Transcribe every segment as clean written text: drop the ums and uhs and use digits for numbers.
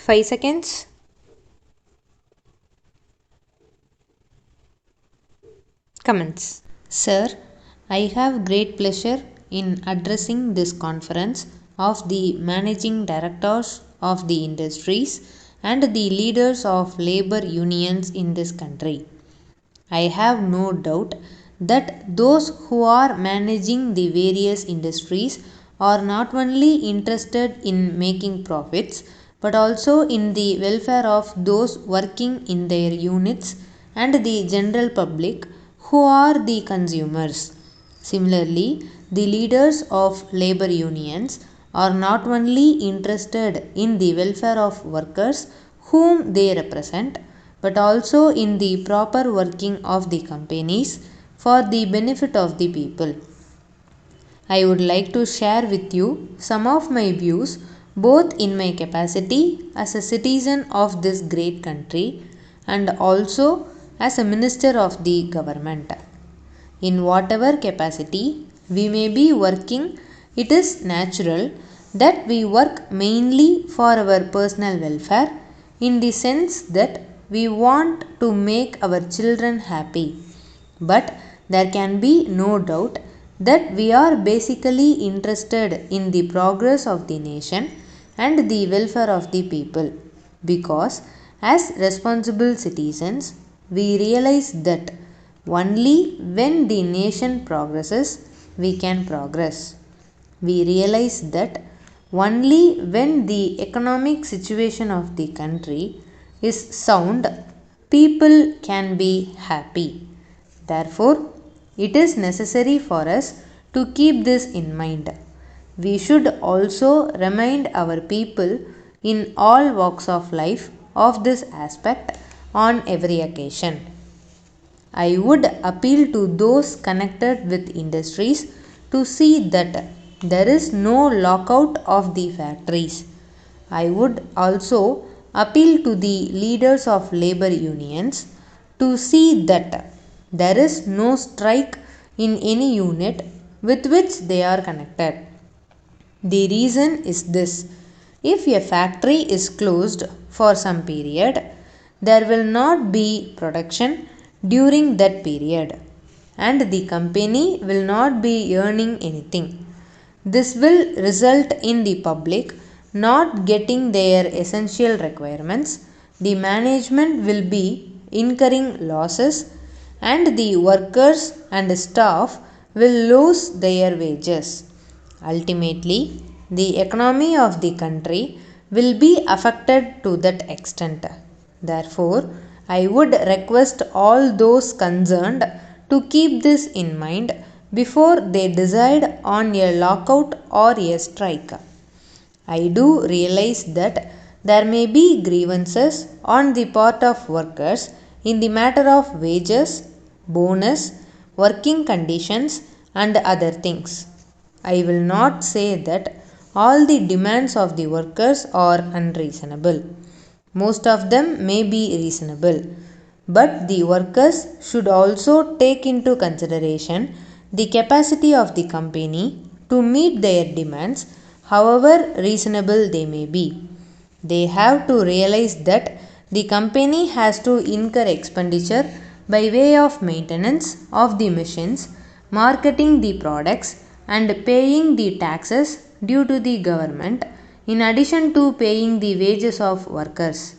5 seconds. Comments. Sir, I have great pleasure in addressing this conference of the managing directors of the industries and the leaders of labor unions in this country. I have no doubt that those who are managing the various industries are not only interested in making profits but also in the welfare of those working in their units and the general public who are the consumers. Similarly, the leaders of labor unions are not only interested in the welfare of workers whom they represent but also in the proper working of the companies for the benefit of the people. I would like to share with you some of my views both in my capacity as a citizen of this great country and also as a minister of the government. In whatever capacity we may be working, it is natural that we work mainly for our personal welfare in the sense that we want to make our children happy. But there can be no doubt that we are basically interested in the progress of the nation and the welfare of the people because as responsible citizens we realize that only when the nation progresses we can progress. We realize that only when the economic situation of the country is sound, people can be happy. Therefore, it is necessary for us to keep this in mind. We should also remind our people in all walks of life of this aspect on every occasion. I would appeal to those connected with industries to see that there is no lockout of the factories. I would also appeal to the leaders of labor unions to see that there is no strike in any unit with which they are connected. The reason is this: if a factory is closed for some period, there will not be production during that period and the company will not be earning anything. This will result in the public not getting their essential requirements, the management will be incurring losses, and the workers and staff will lose their wages. Ultimately, the economy of the country will be affected to that extent. Therefore, I would request all those concerned to keep this in mind before they decide on a lockout or a strike. I do realize that there may be grievances on the part of workers in the matter of wages, bonus, working conditions, and other things. I will not say that all the demands of the workers are unreasonable. Most of them may be reasonable, but the workers should also take into consideration the capacity of the company to meet their demands, however reasonable they may be. They have to realize that the company has to incur expenditure by way of maintenance of the machines, marketing the products, and paying the taxes due to the government, in addition to paying the wages of workers.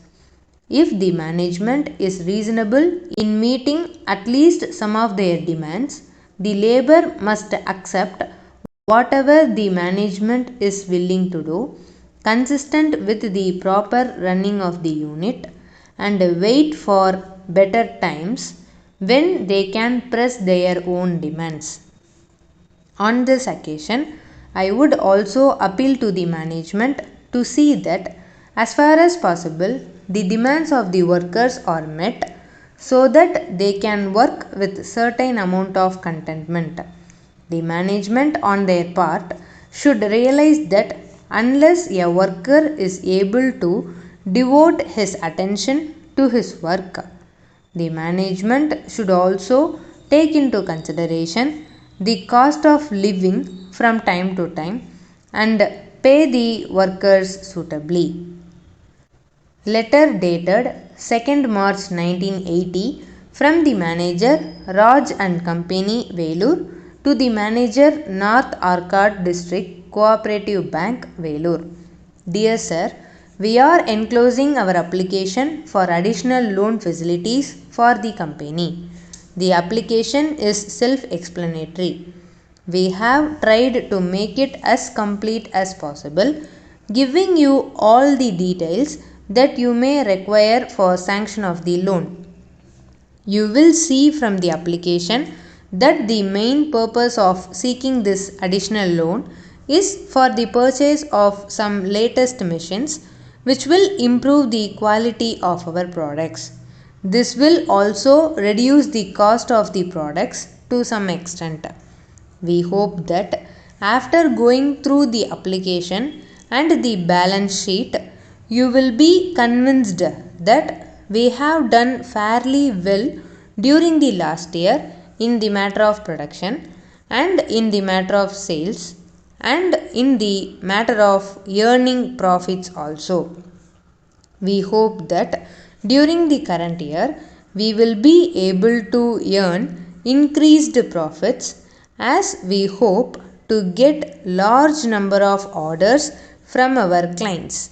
If the management is reasonable in meeting at least some of their demands, the labor must accept whatever the management is willing to do, consistent with the proper running of the unit, and wait for better times when they can press their own demands. On this occasion, I would also appeal to the management to see that, as far as possible, the demands of the workers are met so that they can work with certain amount of contentment. The management on their part should realize that unless a worker is able to devote his attention to his work, the management should also take into consideration the cost of living from time to time and pay the workers suitably. Letter dated 2nd March 1980 from the manager Raj and Company, Velur, to the manager North Arcot District Cooperative Bank, Velur. Dear Sir, we are enclosing our application for additional loan facilities for the company. The application is self-explanatory. We have tried to make it as complete as possible, giving you all the details that you may require for sanction of the loan. You will see from the application that the main purpose of seeking this additional loan is for the purchase of some latest machines which will improve the quality of our products. This will also reduce the cost of the products to some extent. We hope that after going through the application and the balance sheet, you will be convinced that we have done fairly well during the last year in the matter of production and in the matter of sales and in the matter of earning profits also. We hope that during the current year we will be able to earn increased profits, as we hope to get large number of orders from our clients.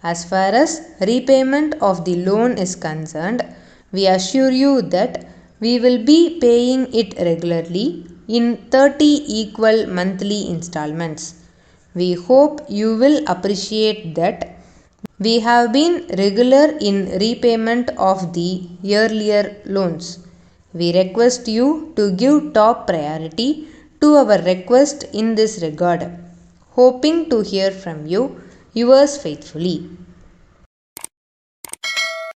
As far as repayment of the loan is concerned, we assure you that we will be paying it regularly in 30 equal monthly installments. We hope you will appreciate that we have been regular in repayment of the earlier loans. We request you to give top priority to our request in this regard. Hoping to hear from you, yours faithfully.